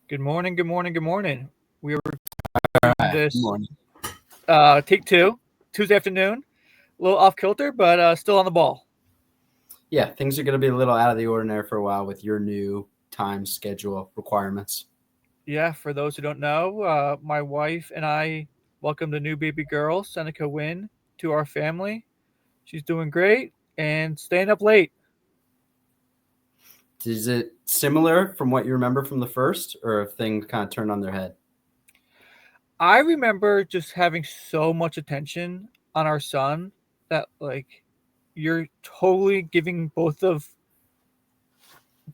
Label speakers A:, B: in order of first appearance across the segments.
A: Good morning, good morning, good morning. We are
B: All
A: doing
B: right. Good
A: this
B: morning.
A: take two, Tuesday afternoon. A little off kilter, but still on the ball.
B: Yeah, things are going to be a little out of the ordinary for a while with your new time schedule requirements.
A: Yeah, for those who don't know, my wife and I welcomed a new baby girl, Seneca Wynn, to our family. She's doing great and staying up late.
B: Is it similar from what you remember from the first, or have things kind of turned on their head?
A: I remember just having so much attention on our son that you're totally giving both me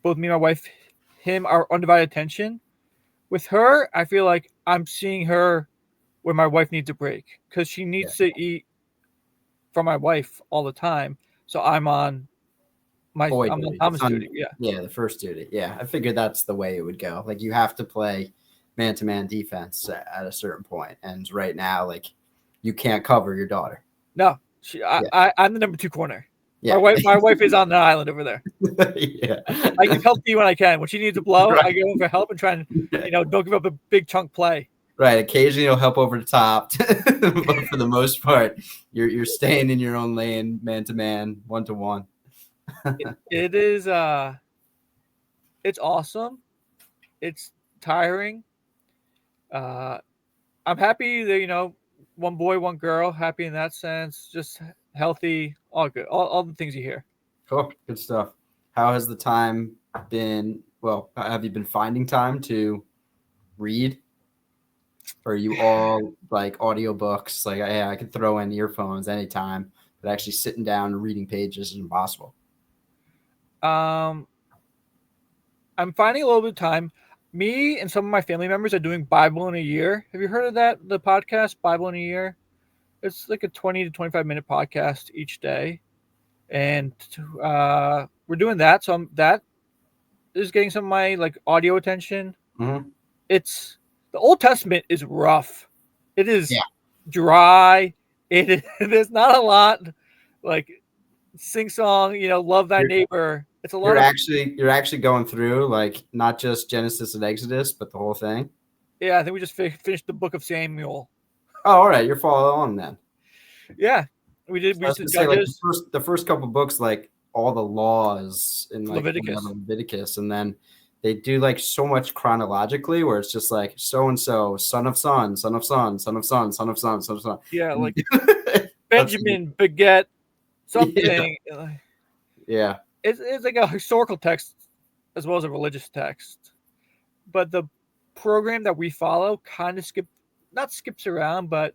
A: and my wife him our undivided attention. With her, I feel like I'm seeing her where my wife needs a break because she
B: Yeah.
A: needs to eat from my wife all the time. So
B: Boy
A: I'm on
B: duty.
A: Thomas duty. Yeah.
B: Yeah, the first duty. Yeah, I figured that's the way it would go. Like you have to play man-to-man defense at a certain point, and right now, like you can't cover your daughter.
A: No,
B: Yeah,
A: I'm the number two corner.
B: yeah,
A: My wife is on the island over there.
B: yeah.
A: I give help to you when I can. When she needs a blow, I
B: Right.
A: go in for help and try and don't give up a big chunk play.
B: Right. Occasionally you'll help over the top, but for the most part, you're staying in your own lane, man to man, 1-to-1.
A: It is it's awesome. It's tiring. Uh, I'm happy that one boy, one girl. Happy in that sense. Just healthy, all good, all the things you hear.
B: Cool. Good stuff. How has the time been? Well, have you been finding time to read? Or are you all like audiobooks? Like, yeah, I could throw in earphones anytime, but actually sitting down and reading pages is impossible.
A: Um, I'm finding a little bit of time. Me and some of my family members are doing Bible in a year. Have you heard of that? The podcast Bible in a year. It's like a 20 to 25-minute podcast each day, and we're doing that. So that is getting some of my audio attention.
B: Mm-hmm.
A: It's the Old Testament is rough. It is
B: Yeah.
A: dry. It is, there's not a lot like sing song. Love thy
B: You're,
A: neighbor. It's a lot
B: you're
A: of
B: actually going through like not just Genesis and Exodus, but the whole thing.
A: yeah. I think we just finished the book of Samuel.
B: Oh, all right. You're following along then.
A: Yeah, we did.
B: I
A: We
B: was
A: just
B: gonna
A: did
B: say, like the
A: Judges,
B: first couple books, like all the laws in like
A: Leviticus.
B: Leviticus, and then they do like so much chronologically, where it's just like so and so, son of son, son of son, son of son, son of son, son of son.
A: Yeah, like
B: That's
A: Benjamin beget
B: yeah,
A: something.
B: yeah,
A: It's like a historical text as well as a religious text. But the program that we follow kind of not skips around, but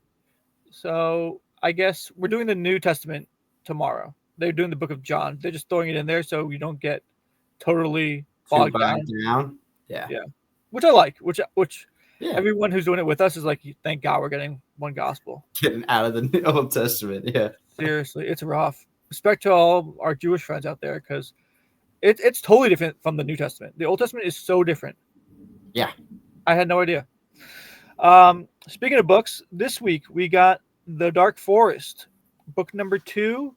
A: so I guess we're doing the New Testament tomorrow. They're doing the book of John. They're just throwing it in there so you don't get totally
B: too
A: bogged
B: bogged
A: down.
B: down. Yeah,
A: Yeah, which I like. Which
B: yeah,
A: everyone who's doing it with us is like, thank God we're getting one gospel.
B: getting out of the Old Testament. Yeah,
A: Seriously, it's rough. Respect to all our Jewish friends out there because it's totally different from the New Testament. The Old Testament is so different.
B: yeah.
A: I had no idea. Speaking of books, this week we got The Dark Forest, book number 2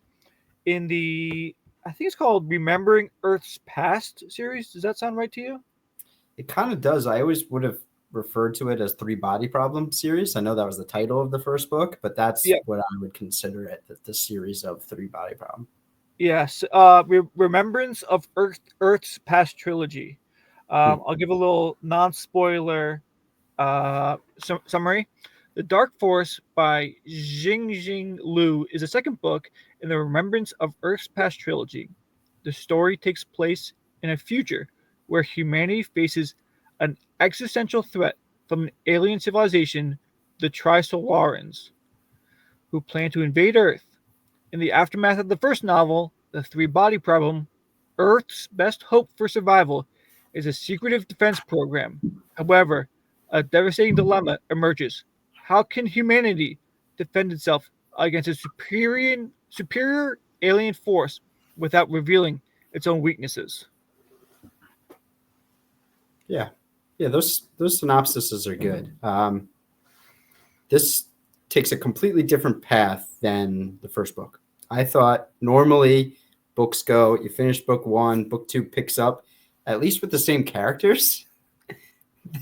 A: in the I think it's called Remembering Earth's Past series. Does that sound right to you?
B: It kind of does. I always would have referred to it as Three Body Problem series. I know that was the title of the first book, but that's
A: Yeah.
B: what I would consider it, the series of Three Body Problem.
A: Yes. Remembrance of Earth's Past trilogy. I'll give a little non-spoiler summary. The Dark Forest by Jing Liu is the second book in the Remembrance of Earth's Past trilogy. The story takes place in a future where humanity faces an existential threat from an alien civilization, the Trisolarans, who plan to invade Earth. In the aftermath of the first novel, The Three Body Problem, Earth's best hope for survival is a secretive defense program. However, a devastating dilemma emerges. How can humanity defend itself against a superior alien force without revealing its own weaknesses?
B: Yeah, yeah. Those synopsises are good. This takes a completely different path than the first book. I thought normally books go, you finish book 1, book 2 picks up, at least with the same characters.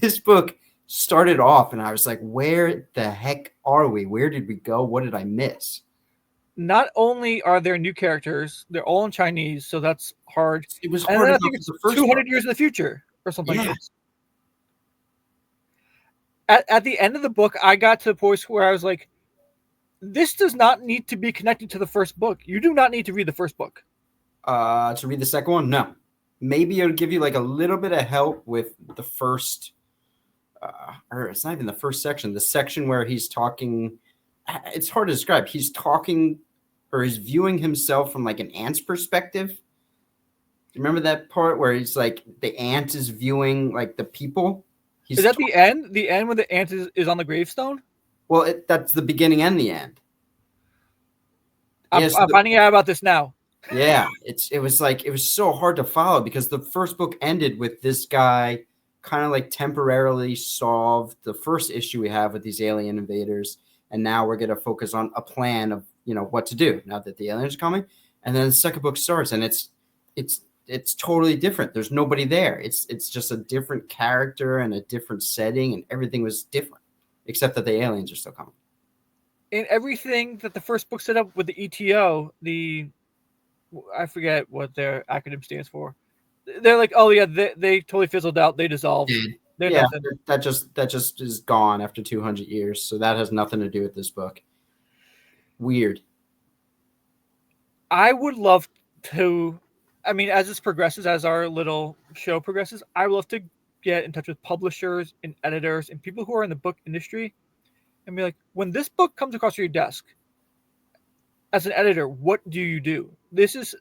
B: this book started off, and I was like, "Where the heck are we? Where did we go? What did I miss?"
A: Not only are there new characters, they're all in Chinese, so that's hard.
B: It was
A: And
B: hard
A: then I
B: enough
A: think
B: with
A: it's
B: the first book.
A: 200 years in the future or something.
B: Yeah.
A: At the end of the book, I got to the point where I was like, this does not need to be connected to the first book. You do not need to read the first book.
B: To read the second one, no. Maybe it'll give you like a little bit of help with the first, or it's not even the first section. The section where he's talking, it's hard to describe. He's talking, or he's viewing himself from like an ant's perspective. Do you remember that part where he's like the ant is viewing like the people?
A: Is that the end? The end when the ant is on the gravestone?
B: Well, that's the beginning and the end.
A: I'm finding out about this now.
B: Yeah, it was so hard to follow because the first book ended with this guy kind of like temporarily solved the first issue we have with these alien invaders, and now we're going to focus on a plan of what to do now that the aliens are coming. And then the second book starts, and it's totally different. There's nobody there. It's just a different character and a different setting, and everything was different except that the aliens are still coming.
A: And everything that the first book set up with the ETO, I forget what their acronym stands for. They're like, oh yeah, they totally fizzled out. They dissolved. They're nothing.
B: That just is gone after 200 years. So that has nothing to do with this book. Weird.
A: I would love to. I mean, as this progresses, as our little show progresses, I would love to get in touch with publishers and editors and people who are in the book industry and be like, when this book comes across your desk, as an editor, what do you do? This is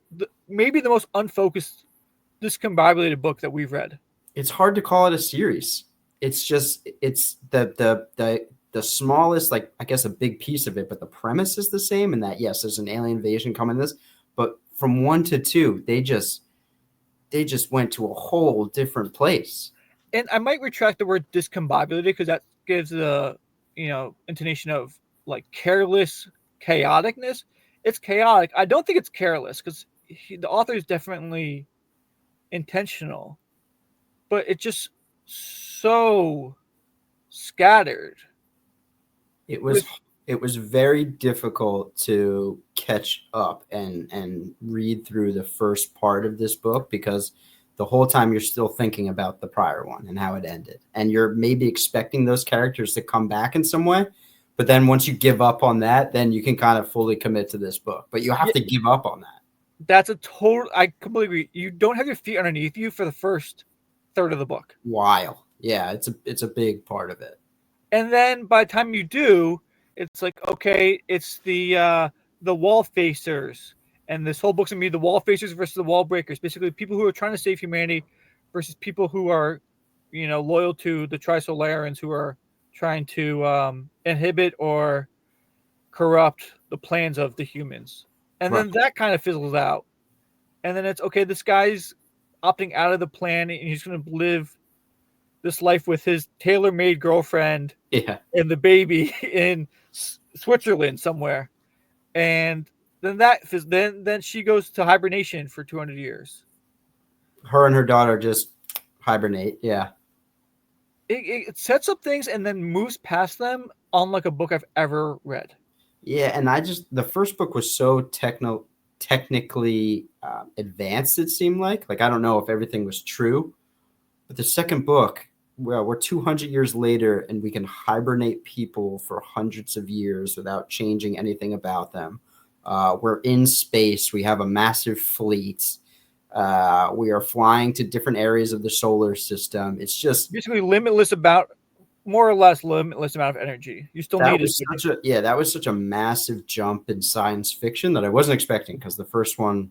A: maybe the most unfocused, discombobulated book that we've read.
B: It's hard to call it a series. It's the smallest, like I guess a big piece of it, but the premise is the same. And that yes, there's an alien invasion coming. This, but from 1 to 2, they just went to a whole different place.
A: And I might retract the word discombobulated because that gives the intonation of like careless chaoticness. It's chaotic. I don't think it's careless because the author is definitely intentional, but it's just so scattered.
B: It was very difficult to catch up and read through the first part of this book because the whole time you're still thinking about the prior one and how it ended, and you're maybe expecting those characters to come back in some way. But then once you give up on that, then you can kind of fully commit to this book. But you have to give up on that.
A: That's a total. I completely agree. You don't have your feet underneath you for the first third of the book.
B: While, yeah, it's a big part of it.
A: And then by the time you do, it's like, okay, it's the wall facers, and this whole book's gonna be the wall facers versus the wall breakers. Basically, people who are trying to save humanity versus people who are, loyal to the Trisolarians who are trying to inhibit or corrupt the plans of the humans. And then that kind of fizzles out. And then it's okay, this guy's opting out of the plan and he's going to live this life with his tailor-made girlfriend and the baby in Switzerland somewhere. And then then she goes to hibernation for 200 years.
B: Her and her daughter just hibernate. Yeah.
A: It sets up things and then moves past them unlike a book I've ever read.
B: Yeah, and the first book was so technically advanced, it seemed like I don't know if everything was true, but the second book, well, we're 200 years later and we can hibernate people for hundreds of years without changing anything about them. We're in space. We have a massive fleet. We are flying to different areas of the solar system. It's just
A: basically more or less limitless amount of energy. You still need it.
B: That was such a massive jump in science fiction that I wasn't expecting, because the first one,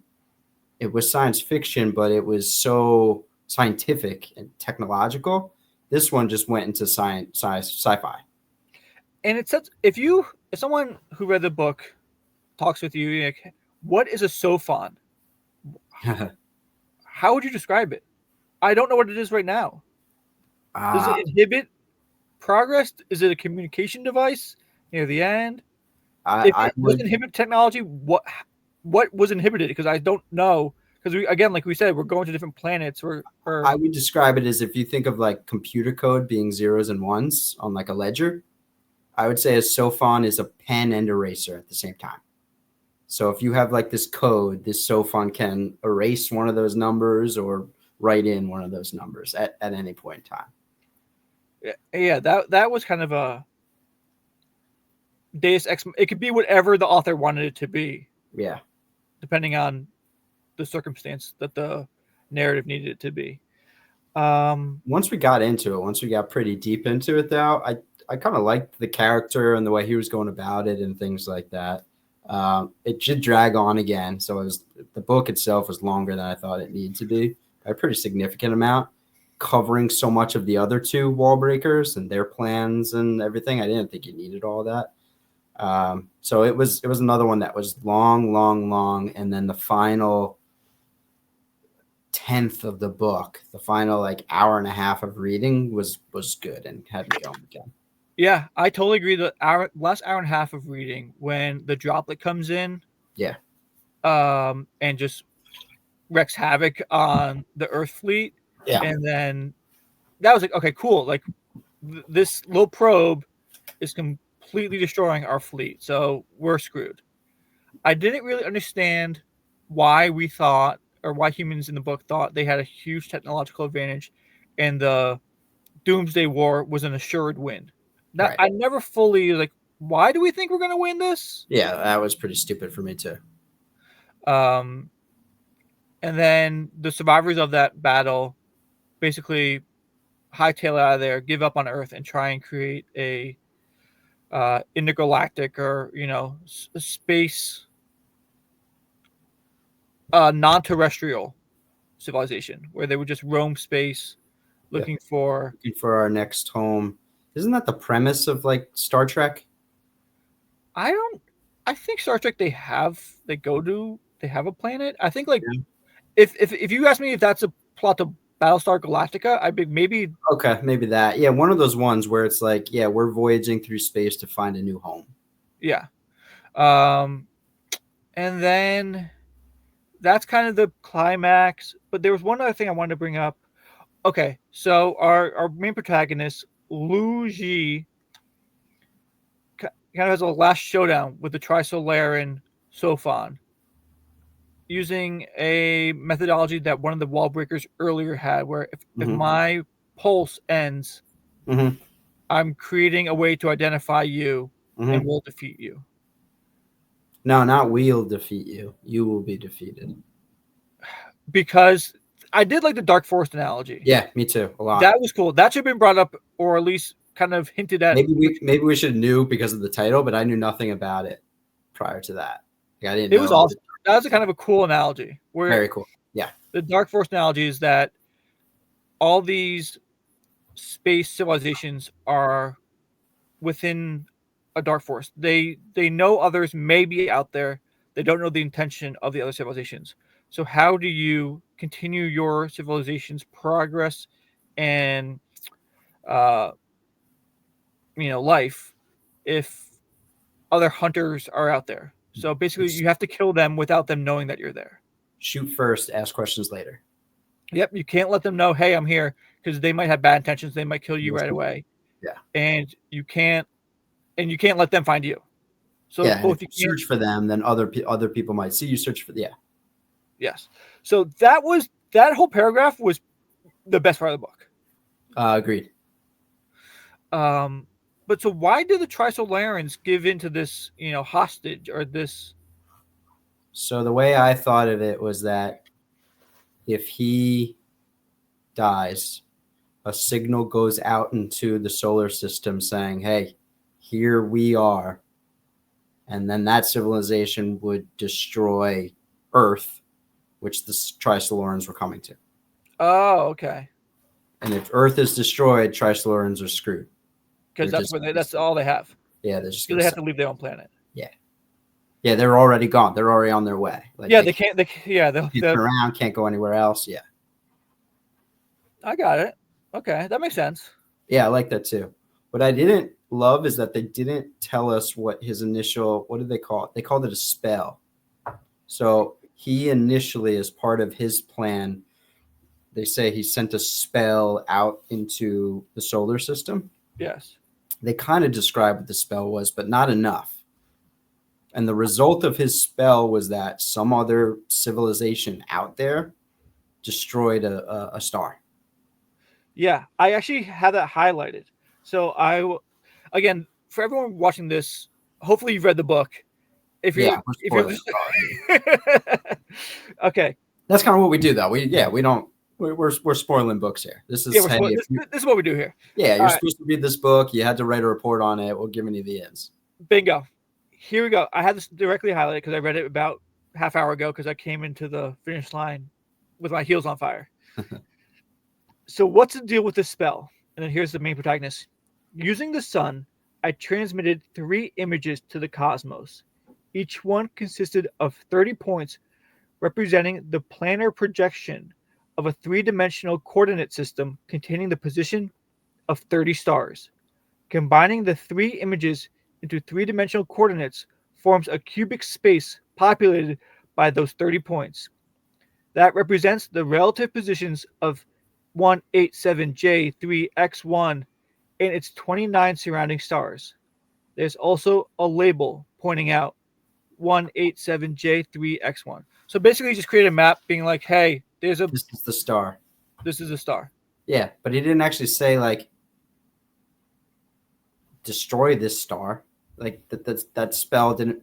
B: it was science fiction, but it was so scientific and technological. This one just went into sci-fi.
A: And it says, if someone who read the book talks with you, like, what is a sophon? How would you describe it? I don't know what it is right now. Does it inhibit progress? Is it a communication device near the end? If it doesn't inhibit technology, what was inhibited? Because I don't know because we, again, like we said, we're going to different planets. Or
B: I would describe it as if you think of like computer code being zeros and ones on like a ledger. I would say a sophon is a pen and eraser at the same time. So if you have like this code, this sophon can erase one of those numbers or write in one of those numbers at any point in time.
A: yeah, that was kind of a Deus Ex. It could be whatever the author wanted it to be.
B: Yeah.
A: Depending on the circumstance that the narrative needed it to be.
B: Once we got into it, once we got pretty deep into it, though, I kind of liked the character and the way he was going about it and things like that. It should drag on again, so the book itself was longer than I thought it needed to be, by a pretty significant amount, covering so much of the other two wall breakers and their plans and everything. I didn't think you needed all that. So it was another one that was long, and then the final 10th of the book, the final like hour and a half of reading was good and had me going again.
A: Yeah, I totally agree. The last hour and a half of reading, when the droplet comes in,
B: yeah,
A: and just wreaks havoc on the Earth fleet,
B: yeah,
A: and then that was like, okay, cool. Like this little probe is completely destroying our fleet, so we're screwed. I didn't really understand why we thought, or why humans in the book thought they had a huge technological advantage, and the Doomsday War was an assured win. That
B: right.
A: I never fully like. Why do we think we're going to win this?
B: Yeah, that was pretty stupid for me too.
A: And then the survivors of that battle basically hightail it out of there, give up on Earth, and try and create a intergalactic, or space, non-terrestrial civilization where they would just roam space looking for
B: our next home. Isn't that the premise of like Star Trek?
A: I think Star Trek, they have a planet. I think, like, if you ask me if that's a plot to Battlestar Galactica, I'd be maybe
B: Okay, maybe that. Yeah, one of those ones where it's like, yeah, we're voyaging through space to find a new home.
A: yeah. And then that's kind of the climax. But there was one other thing I wanted to bring up. Okay, so our main protagonist, Lu Ji, kind of has a last showdown with the Trisolaran Sophon, using a methodology that one of the wall breakers earlier had, where if my pulse ends, I'm creating a way to identify you, and we'll defeat you.
B: No, not we'll defeat you. You will be defeated.
A: Because I did like the Dark Forest analogy.
B: Yeah, me too. A lot.
A: That was cool. That should have been brought up, or at least kind of hinted at.
B: Maybe we should have knew because of the title, but I knew nothing about it prior to that. Like, I didn't know.
A: It was awesome. That was a kind of a cool analogy.
B: Very cool. Yeah.
A: The Dark Forest analogy is that all these space civilizations are within a dark forest. They know others may be out there. They don't know the intention of the other civilizations. So how do you continue your civilization's progress and life if other hunters are out there? So basically, you have to kill them without them knowing that you're there.
B: Shoot first, ask questions later.
A: Yep, you can't let them know, hey, I'm here, because they might have bad intentions. They might kill you right away.
B: Yeah,
A: and you can't let them find you. So
B: both you search for them, then other people might see you search for. Yeah.
A: Yes. So that whole paragraph was the best part of the book.
B: Agreed.
A: But so why did the Trisolarans give into this, hostage, or this?
B: So the way I thought of it was that if he dies, a signal goes out into the solar system saying, hey, here we are. And then that civilization would destroy Earth, which the Trisolarans were coming to.
A: Oh, okay.
B: And if Earth is destroyed, Trisolarans are screwed.
A: Because that's all they have.
B: Yeah,
A: they have to leave their own planet.
B: Yeah. Yeah, they're already gone. They're already on their way.
A: Like, yeah, they can't
B: turn around, can't go anywhere else. Yeah.
A: I got it. Okay, that makes sense.
B: Yeah, I like that too. What I didn't love is that they didn't tell us what his initial, what did they call it? They called it a spell. So he initially, as part of his plan, they say he sent a spell out into the solar system.
A: Yes.
B: They kind of describe what the spell was, but not enough. And the result of his spell was that some other civilization out there destroyed a star.
A: Yeah, I actually had that highlighted. So again, for everyone watching this, hopefully you've read the book.
B: Yeah, we're
A: If you're
B: spoiling
A: just
B: it.
A: okay,
B: That's kind of what we do, though. We don't we're spoiling books here. This
A: yeah,
B: is hey,
A: this is what we do here.
B: yeah,
A: All
B: you're
A: right,
B: supposed to read this book. You had to write a report on it. We're giving you the ends.
A: bingo. Here we go. I had this directly highlighted because I read it about half hour ago because I came into the finish line with my heels on fire. So what's the deal with this spell? And then here's the main protagonist. Using the sun, I transmitted 3 images to the cosmos. Each one consisted of 30 points representing the planar projection of a 3-dimensional coordinate system containing the position of 30 stars. Combining the 3 images into 3-dimensional coordinates forms a cubic space populated by those 30 points. That represents the relative positions of 187J3X1 and its 29 surrounding stars. There's also a label pointing out 187J3X1. So basically, just create a map being like, hey,
B: This is the star.
A: this is a star.
B: Yeah, but he didn't actually say like destroy this star. Like that spell didn't.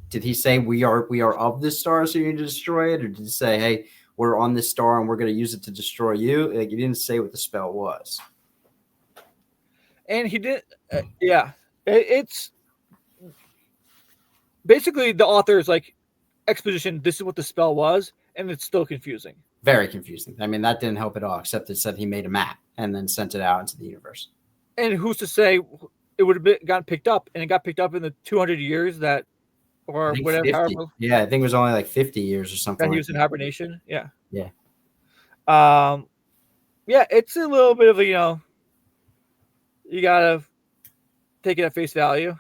B: Did he say we are of this star, so you need to destroy it, or did he say, hey, we're on this star and we're going to use it to destroy you? Like he didn't say what the spell was.
A: And he did, yeah. It's basically the author's like exposition. This is what the spell was, and it's still confusing.
B: Very confusing. I mean, that didn't help at all, except it said he made a map and then sent it out into the universe.
A: And who's to say it would have gotten picked up, and it got picked up in the 200 years that, or whatever,
B: 50. Yeah, I think it was only like 50 years or something.
A: That he was in hibernation. Yeah.
B: Yeah.
A: Yeah, it's a little bit of a, you gotta take it at face value.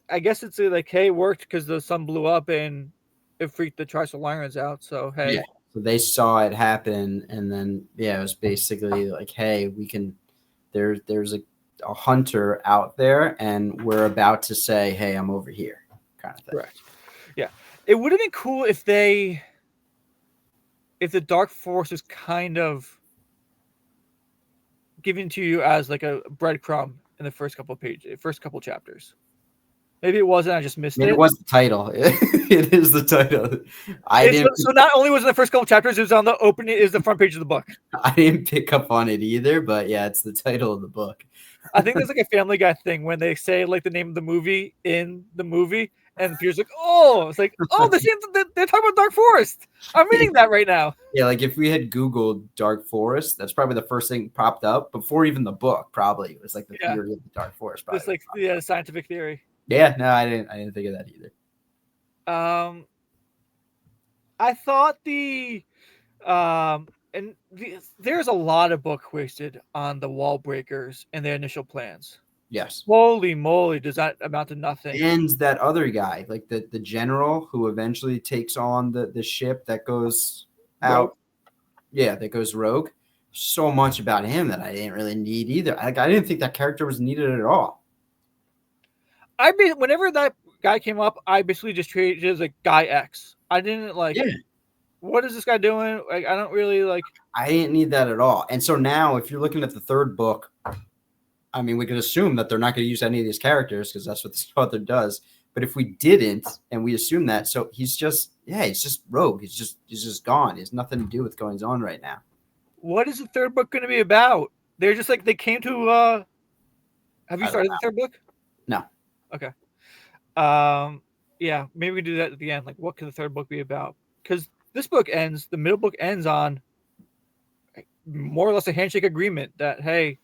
A: I guess it's like, hey, it worked because the sun blew up and it freaked the Trisolarans out. So hey,
B: yeah. So they saw it happen, and then it was basically like, hey, we can. There's a hunter out there, and we're about to say, hey, I'm over here, kind of thing.
A: Correct. Yeah, it would have been cool if the Dark Force is kind of given to you as like a breadcrumb in the first couple chapters. Maybe it wasn't. I just missed it.
B: It was the title. It is the title.
A: So not only was it the first couple chapters, it was on the opening. Is the front page of the book.
B: I didn't pick up on it either, but yeah, it's the title of the book.
A: I think there's like a Family Guy thing when they say like the name of the movie in the movie, and Peter's like, "Oh, it's like, oh, they're talking about Dark Forest. I'm reading that right now."
B: Yeah, like if we had Googled Dark Forest, that's probably the first thing popped up before even the book. Probably it was like the theory of the Dark Forest.
A: It's like scientific theory.
B: Yeah, no, I didn't think of that either.
A: I thought there's a lot of book wasted on the wall breakers and their initial plans.
B: Yes.
A: Holy moly, does that amount to nothing?
B: And that other guy, like the general who eventually takes on the ship that goes out.
A: Rogue.
B: Yeah, that goes rogue. So much about him that I didn't really need either. Like I didn't think that character was needed at all.
A: Whenever that guy came up, I basically just treated it as like Guy X. I didn't like.
B: Yeah.
A: What is this guy doing? Like, I don't really like.
B: I didn't need that at all. And so now, if you're looking at the third book, I mean, we can assume that they're not going to use any of these characters because that's what this author does. But if we didn't, and we assume that, so he's just rogue. He's just gone. He has nothing to do with going on right now.
A: What is the third book going to be about? They're just like they came to. Have you started the third book?
B: No.
A: Okay. Yeah, maybe we can do that at the end. Like, what could the third book be about? Because this book ends, the middle book ends on more or less a handshake agreement that, hey,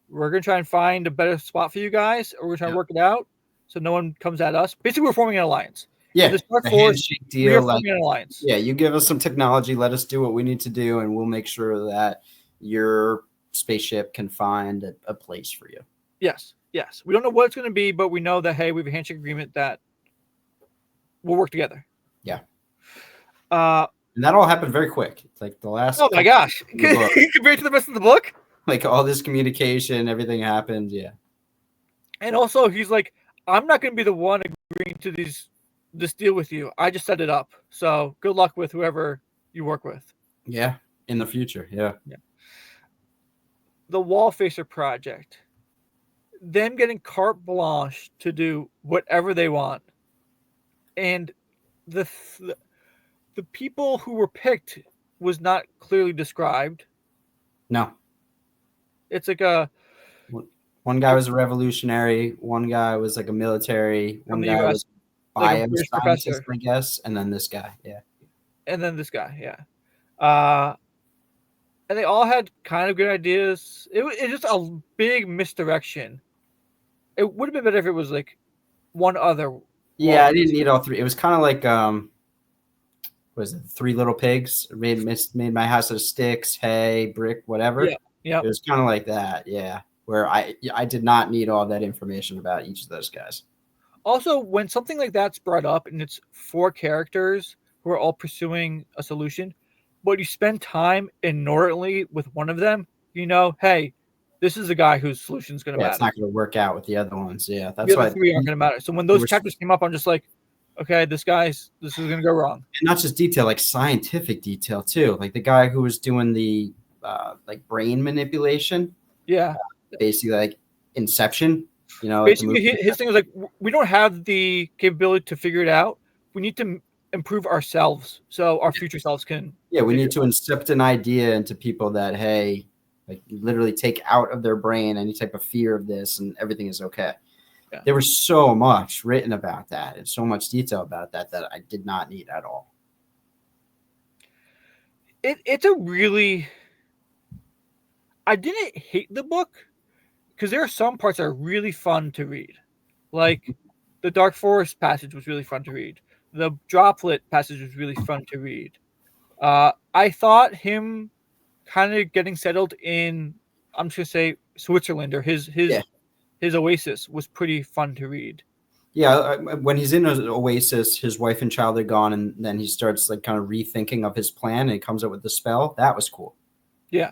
A: we're going to try and find a better spot for you guys, or we're trying to work it out so no one comes at us. Basically, we're forming an alliance.
B: Yeah,
A: this Dark Force deal. We are forming an alliance.
B: Yeah, you give us some technology, let us do what we need to do, and we'll make sure that your spaceship can find a place for you.
A: Yes. We don't know what it's going to be, but we know that, hey, we have a handshake agreement that we'll work together.
B: Yeah.
A: Uh,
B: And that all happened very quick. It's like the last
A: oh my
B: couple
A: gosh,
B: of the book,
A: compared to the rest of the book.
B: like all this communication, everything happened. Yeah.
A: And also, he's like, I'm not going to be the one agreeing to this deal with you. I just set it up. So good luck with whoever you work with.
B: Yeah. In the future. Yeah.
A: The Wallfacer Project. Them getting carte blanche to do whatever they want. And the the people who were picked was not clearly described.
B: No.
A: It's like a
B: One guy was a revolutionary. One guy was like a military.
A: from
B: One
A: the
B: guy
A: U.S.
B: was a
A: like a British
B: bioscientist,
A: professor,
B: I guess. And then this guy. Yeah.
A: and then this guy. Yeah. And they all had kind of good ideas. It was just a big misdirection. It would have been better if it was like one other.
B: Yeah, I didn't need all three. It was kind of like was it Three Little Pigs? Made my house out of sticks, hay, brick, whatever.
A: Yeah.
B: It was kind of like that. Yeah, where I did not need all that information about each of those guys.
A: Also, when something like that's brought up and it's 4 characters who are all pursuing a solution, but you spend time inordinately with one of them, hey, this is a guy whose solution is going to
B: Yeah,
A: matter.
B: it's not going to work out with the other ones. Yeah, that's
A: The
B: why
A: other 3 aren't going to matter. So when those chapters came up, I'm just like, okay, this is going to go wrong.
B: And not just detail, like scientific detail too. Like the guy who was doing the like brain manipulation.
A: Yeah.
B: Basically, like Inception.
A: Basically, his thing was like, we don't have the capability to figure it out. We need to improve ourselves so our future selves can.
B: Yeah, we need to incept an idea into people that, hey, like literally take out of their brain any type of fear of this and everything is okay. Yeah. There was so much written about that and so much detail about that I did not need at all.
A: It's a really... I didn't hate the book because there are some parts that are really fun to read. Like the Dark Forest passage was really fun to read. The Droplet passage was really fun to read. I thought him kind of getting settled in, I'm just going to say Switzerland, or his oasis, was pretty fun to read.
B: Yeah, when he's in an oasis, his wife and child are gone, and then he starts like kind of rethinking of his plan, and he comes up with the spell. That was cool.
A: Yeah,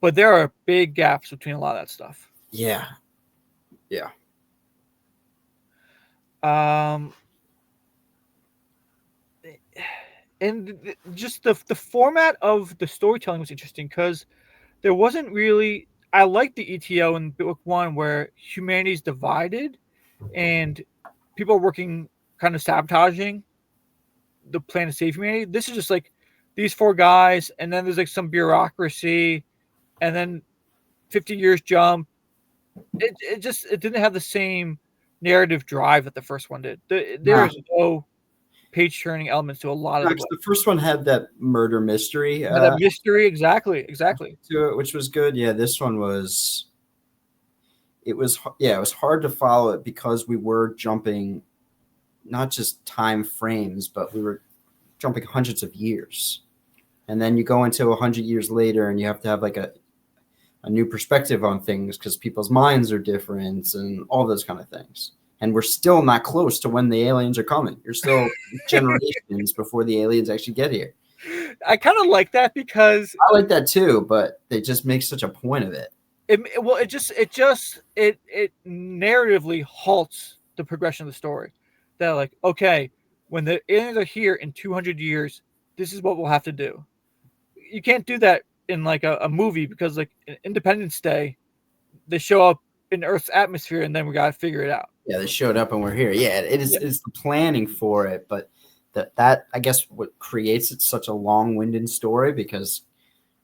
A: but there are big gaps between a lot of that stuff.
B: Yeah.
A: And just the format of the storytelling was interesting because there wasn't really... I liked the ETO in book 1 where humanity's divided and people are working, kind of sabotaging the plan to save humanity. This is just like these 4 guys, and then there's like some bureaucracy, and then 50 years jump. It didn't have the same narrative drive that the first one did. There is no page turning elements to a lot of
B: the first one had that murder mystery.
A: That mystery, exactly.
B: To it, which was good. Yeah, this one was. It was hard to follow it because we were jumping, not just time frames, but we were jumping hundreds of years, and then you go into 100 years later, and you have to have like a new perspective on things because people's minds are different and all those kind of things. And we're still not close to when the aliens are coming. You're still generations before the aliens actually get here.
A: I kind of like that because
B: I like that too, but they just make such a point of it.
A: It narratively halts the progression of the story. That like, okay, when the aliens are here in 200 years, this is what we'll have to do. You can't do that in like a movie because like Independence Day, they show up in Earth's atmosphere and then we got to figure it out.
B: Yeah, they showed up and we're here. Yeah, it is. It's the planning for it, but that I guess what creates it such a long-winded story because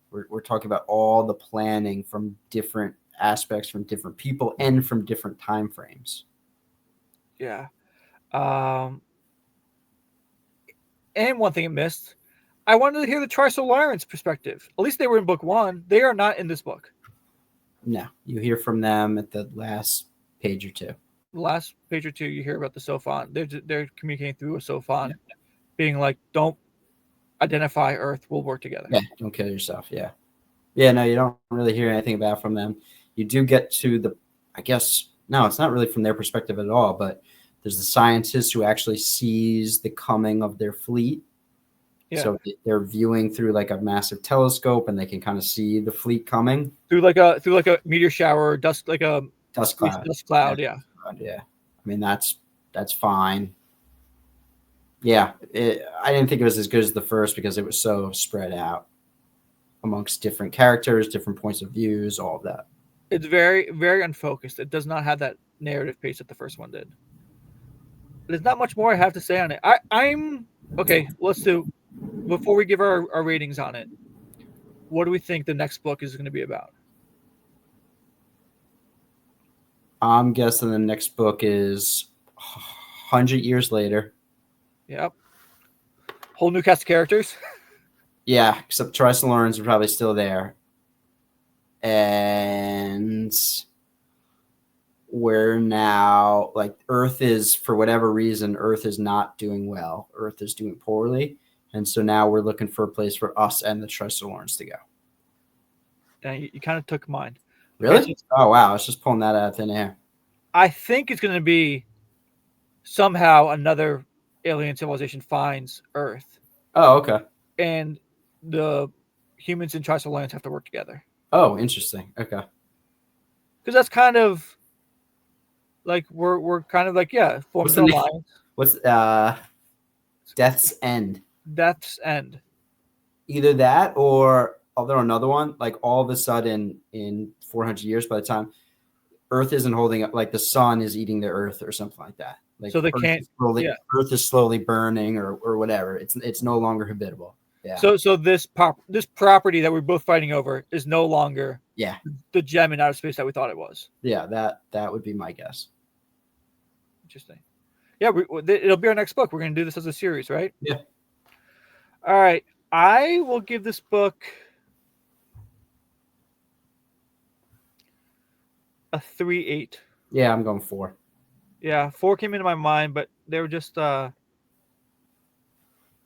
B: we're talking about all the planning from different aspects, from different people, and from different time frames.
A: Yeah. And one thing it missed, I wanted to hear the Trisolarans perspective. At least they were in book 1. They are not in this book.
B: No, you hear from them at the last page or two.
A: The last page or two, you hear about the Sophon. They're communicating through a Sophon, being like, "Don't identify Earth. We'll work together."
B: Yeah, don't kill yourself. Yeah. No, you don't really hear anything about from them. You do get to I guess no, it's not really from their perspective at all, but There's the scientist who actually sees the coming of their fleet.
A: Yeah.
B: So they're viewing through like a massive telescope, and they can kind of see the fleet coming
A: through like a meteor shower or dust, like a
B: dust cloud.
A: dust cloud. Yeah.
B: Yeah. I mean that's fine. Yeah, I didn't think it was as good as the first because it was so spread out amongst different characters, different points of views, all of that.
A: It's very, very unfocused. It does not have that narrative pace that the first one did. There's not much more I have to say on it. I'm okay. Let's do, before we give our ratings on it. What do we think the next book is going to be about?
B: I'm guessing the next book is 100 years later.
A: Yep. Whole new cast of characters.
B: Yeah, except Tristan Lawrence are probably still there. And we're now, like, Earth is, for whatever reason, Earth is not doing well. Earth is doing poorly. And so now we're looking for a place for us and the Tristan Lawrence to go.
A: And you kind of took mine.
B: Really?
A: Okay, so
B: oh, wow. I was just pulling that out of thin air.
A: I think it's going to be somehow another alien civilization finds Earth.
B: Oh, okay.
A: And the humans and Tristan Lawrence have to work together.
B: Oh, interesting. Okay.
A: Because that's kind of like we're kind of like, yeah, formed an alliance.
B: What's Death's End?
A: Death's End.
B: Either that or I'll throw another one. Like all of a sudden in 400 years, by the time Earth isn't holding up, like the sun is eating the Earth or something like that. Like
A: so they
B: Earth
A: can't.
B: Earth is slowly burning or whatever. It's no longer habitable. Yeah.
A: So this property that we're both fighting over is no longer the gem in outer space that we thought it was.
B: Yeah, that would be my guess.
A: Interesting. Yeah, it'll be our next book. We're going to do this as a series, right?
B: Yeah.
A: All right. I will give this book a 3.8.
B: Yeah, I'm going 4.
A: Yeah, 4 came into my mind, but they were just I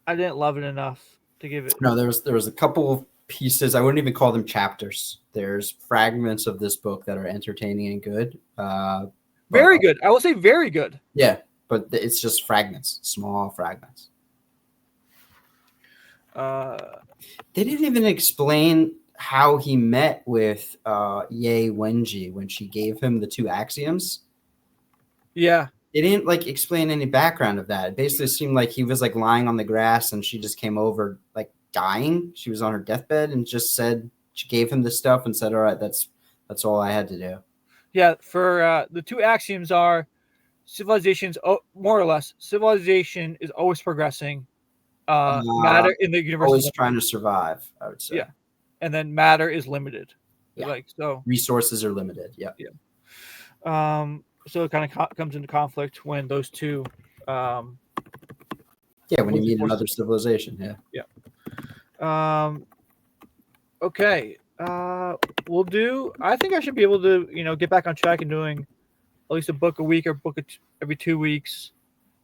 A: didn't love it enough to give it.
B: No, there was a couple of pieces. I wouldn't even call them chapters. There's fragments of this book that are entertaining and good.
A: Very good. I will say very good.
B: Yeah, but it's just fragments, small fragments. They didn't even explain how he met with Ye Wenji when she gave him the 2 axioms.
A: Yeah.
B: They didn't like explain any background of that. It basically seemed like he was like lying on the grass and she just came over like dying. She was on her deathbed and just said, she gave him the stuff and said, all right, that's all I had to do.
A: Yeah. For the 2 axioms are civilizations, more or less, civilization is always progressing. Matter in the universe
B: always trying to survive, I would say.
A: Yeah. And then matter is limited.
B: Yeah.
A: Like so.
B: Resources are limited. Yeah.
A: Yeah. So it kind of comes into conflict when those two.
B: When you meet another civilization. Yeah.
A: Okay. We'll do. I think I should be able to, get back on track and doing at least a book a week or book every 2 weeks,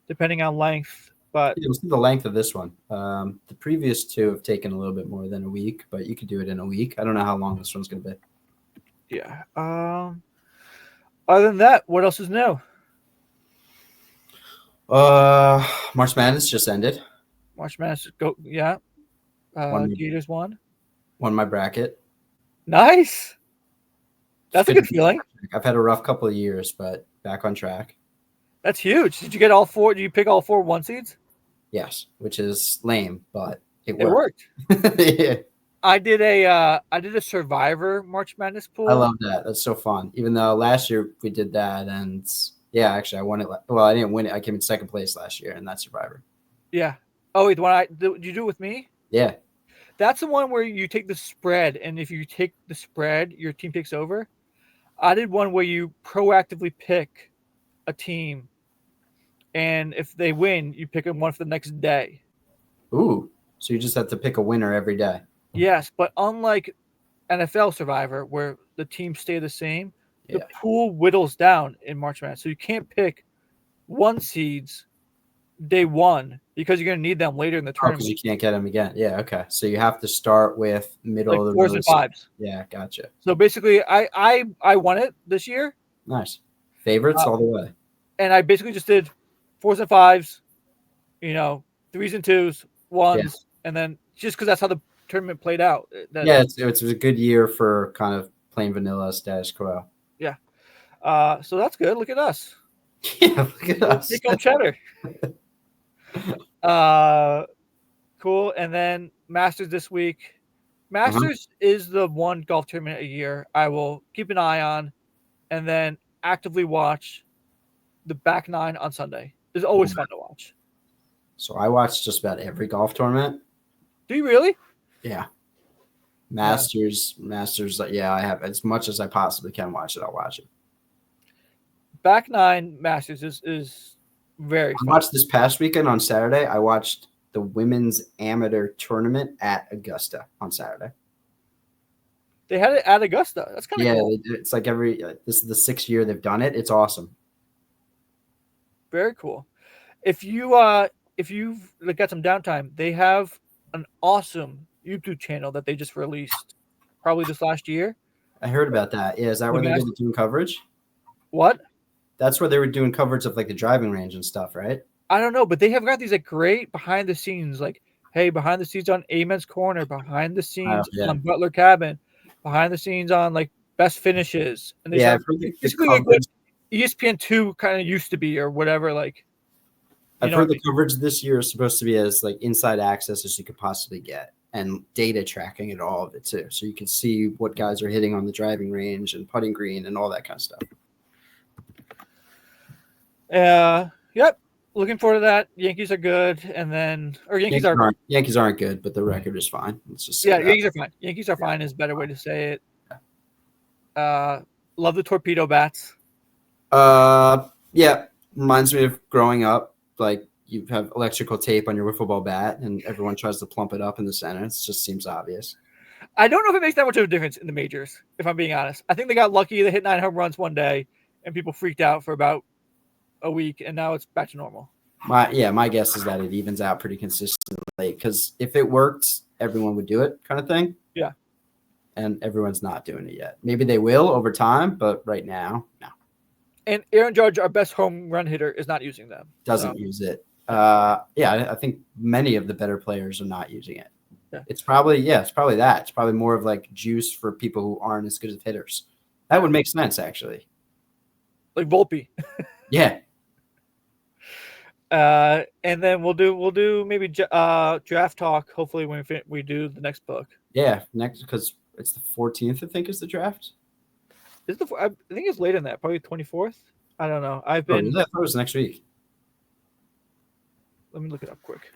A: depending on length. But
B: it was the length of this one. The previous 2 have taken a little bit more than a week, but you could do it in a week. I don't know how long this one's going to be.
A: Yeah. Other than that, what else is new?
B: March Madness just ended.
A: March Madness, go, yeah. Gators won.
B: Won my bracket.
A: Nice. That's a good feeling.
B: I've had a rough couple of years, but back on track.
C: That's huge. Did you get all four? Did you pick all 4 1 seeds?
B: Yes, which is lame, but it
C: worked.
B: Yeah.
A: I did a Survivor March Madness pool.
B: I love that. That's so fun. Even though last year we did that, and yeah, actually I won it. Well, I didn't win it. I came in second place last year in that Survivor.
A: Yeah. Oh wait, the one did you do it with me?
B: Yeah.
A: That's the one where you take the spread, and if you take the spread, your team takes over. I did one where you proactively pick a team, and if they win, you pick them one for the next day.
B: Ooh, so you just have to pick a winner every day.
A: Yes, but unlike NFL Survivor, where the teams stay the same, the pool whittles down in March Madness. So you can't pick 1 seeds day 1 because you're going to need them later in the tournament.
B: Because you can't get them again. Yeah, okay. So you have to start with middle of the
A: 4s and 5s.
B: Yeah, gotcha.
A: So basically, I won it this year.
B: Nice. Favorites all the way.
A: And I basically just did 4s and 5s, you know, 3s and 2s, 1s, and then just because that's how the tournament played out.
B: It's a good year for kind of plain vanilla status quo.
A: Yeah. So that's good. Look at us.
B: Yeah, look at us.
A: Take home cheddar. Cool. And then Masters this week. Masters is the one golf tournament a year I will keep an eye on and then actively watch the back nine on Sunday. It's always fun to watch.
B: So I watch just about every golf tournament.
A: Do you really?
B: Yeah. Masters. Yeah, I have as much as I possibly can watch it. I'll watch it.
A: Back nine Masters is very fun.
B: I watched this past weekend on Saturday. I watched the women's amateur tournament at Augusta on Saturday.
A: They had it at Augusta. That's kind of cool.
B: It's like this is the 6th year they've done it. It's awesome.
A: Very cool. If you've got some downtime, they have an awesome YouTube channel that they just released probably this last year.
B: I heard about that. Yeah, is that where they're doing coverage?
A: What?
B: That's where they were doing coverage of like the driving range and stuff, right?
A: I don't know, but they have got these like great behind the scenes, like, hey, behind the scenes on Amen's Corner, behind the scenes on Butler Cabin, behind the scenes on like best finishes. And they have basically like what ESPN2 kind of used to be or whatever. Like,
B: I've heard the coverage this year is supposed to be as like inside access as you could possibly get, and data tracking and all of it too, so you can see what guys are hitting on the driving range and putting green and all that kind of stuff.
A: Yep. Looking forward to that. Yankees are good, and then
B: Yankees aren't good, but the record is fine. Let's just say
A: Yankees are fine. Yankees are fine is a better way to say it. Love the torpedo bats.
B: Yeah, reminds me of growing up. Like you have electrical tape on your wiffle ball bat, and everyone tries to plump it up in the center. It just seems obvious.
A: I don't know if it makes that much of a difference in the majors, if I'm being honest. I think they got lucky. They hit 9 home runs one day, and people freaked out for about a week, and now it's back to normal.
B: My guess is that it evens out pretty consistently, because if it worked, everyone would do it, kind of thing.
A: Yeah.
B: And everyone's not doing it yet. Maybe they will over time, but right now, no.
A: And Aaron Judge, our best home run hitter, is not using them.
B: Doesn't use it. I think many of the better players are not using it.
A: Yeah.
B: It's probably that. It's probably more of like juice for people who aren't as good as hitters. That would make sense, actually.
A: Like Volpe.
B: Yeah.
A: And then we'll do maybe draft talk. Hopefully, when we do the next book.
B: Yeah, next, because it's the 14th. I think is the draft.
A: I think it's later than that. Probably 24th. I don't know. I thought
B: it was next week.
A: Let me look it up quick.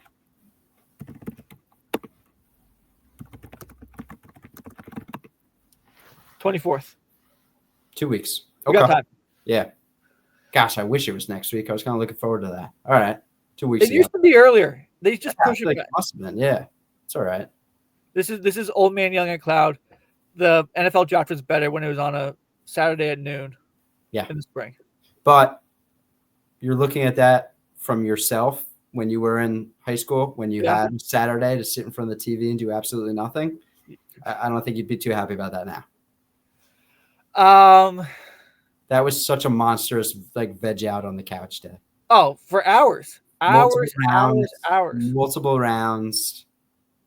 A: '24th.
B: 2 weeks.
A: Okay. Got time.
B: Yeah. Gosh, I wish it was next week. I was kind of looking forward to that. All right. 2 weeks.
A: It used to be earlier. They just push it back.
B: Must have been. Yeah. It's all right.
A: This is Old Man Young and Cloud. The NFL draft was better when it was on a Saturday at noon.
B: Yeah.
A: In the spring.
B: But you're looking at that from yourself when you were in high school, when you had Saturday to sit in front of the TV and do absolutely nothing. I don't think you'd be too happy about that now. That was such a monstrous like veg out on the couch day.
A: Oh, for hours.
B: Multiple rounds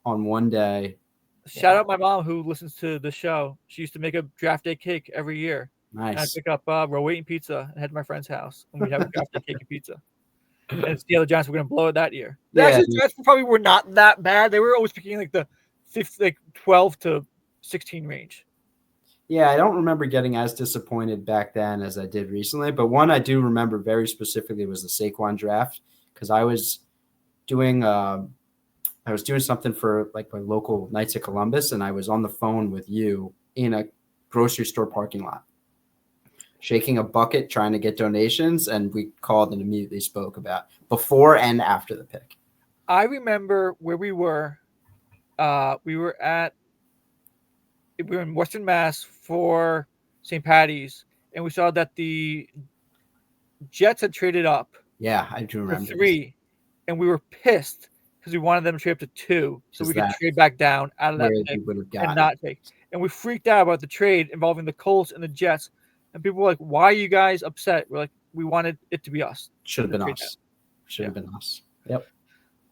B: on one day.
A: Shout out my mom who listens to the show. She used to make a draft day cake every year.
B: Nice.
A: And I'd pick up we're waiting pizza and head to my friend's house and we'd have a draft day cake and pizza. And it's the other Giants were going to blow it that year. The Giants probably were not that bad. They were always picking like the 12 to 16 range.
B: Yeah, I don't remember getting as disappointed back then as I did recently, but one I do remember very specifically was the Saquon draft, because I was doing something for like my local Knights of Columbus, and I was on the phone with you in a grocery store parking lot, shaking a bucket, trying to get donations, and we called and immediately spoke about before and after the pick.
A: I remember where we were. We were in Western Mass for St. Patty's, and we saw that the Jets had traded up.
B: Yeah, I do remember.
A: 3, and we were pissed because we wanted them to trade up to 2, so we could trade back down out of that pick and not take. And we freaked out about the trade involving the Colts and the Jets, and people were like, "Why are you guys upset?" We're like, "We wanted it to be us.
B: Should have been us." Should have been us. Yep.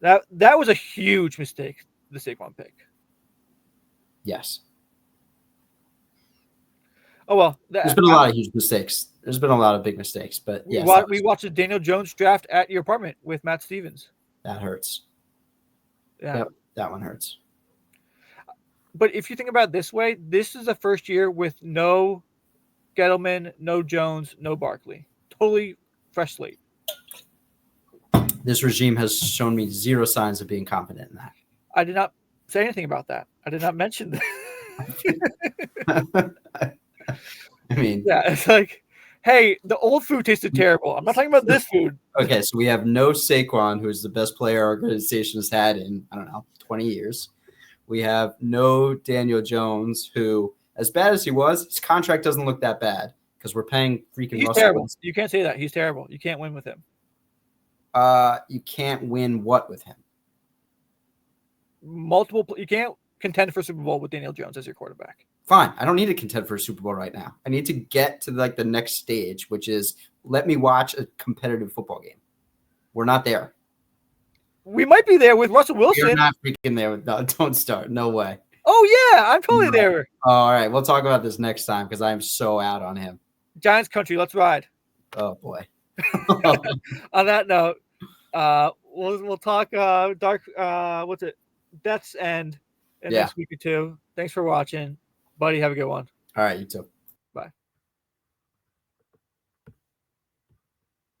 A: That was a huge mistake, the Saquon pick.
B: Yes.
A: Oh well,
B: There's been a lot of huge mistakes. There's been a lot of big mistakes, but yes,
A: we watched the Daniel Jones draft at your apartment with Matt Stevens.
B: That hurts.
A: Yeah.
B: Yep, that one hurts.
A: But if you think about it this way, this is the first year with no Gettleman, no Jones, no Barkley. Totally fresh slate.
B: This regime has shown me zero signs of being confident in that.
A: I did not say anything about that. I did not mention that.
B: I mean,
A: yeah, it's like, hey, the old food tasted terrible. I'm not talking about this food.
B: Okay, so we have no Saquon, who is the best player our organization has had in, 20 years. We have no Daniel Jones, who, as bad as he was, his contract doesn't look that bad because we're paying freaking
A: He's
B: Russell
A: terrible.
B: Wilson.
A: You can't say that. He's terrible. You can't win with him.
B: You can't win what with him?
A: You can't contend for Super Bowl with Daniel Jones as your quarterback.
B: Fine. I don't need to contend for a Super Bowl right now. I need to get to the next stage, which is let me watch a competitive football game. We're not there.
A: We might be there with Russell Wilson.
B: We're not freaking there. No, don't start. No way.
A: Oh, yeah. I'm totally there.
B: All right. We'll talk about this next time because I'm so out on him.
A: Giants country. Let's ride.
B: Oh, boy.
A: On that note, we'll talk Death's End in next week or two. Thanks for watching. Buddy, have a good one.
B: All right. You too.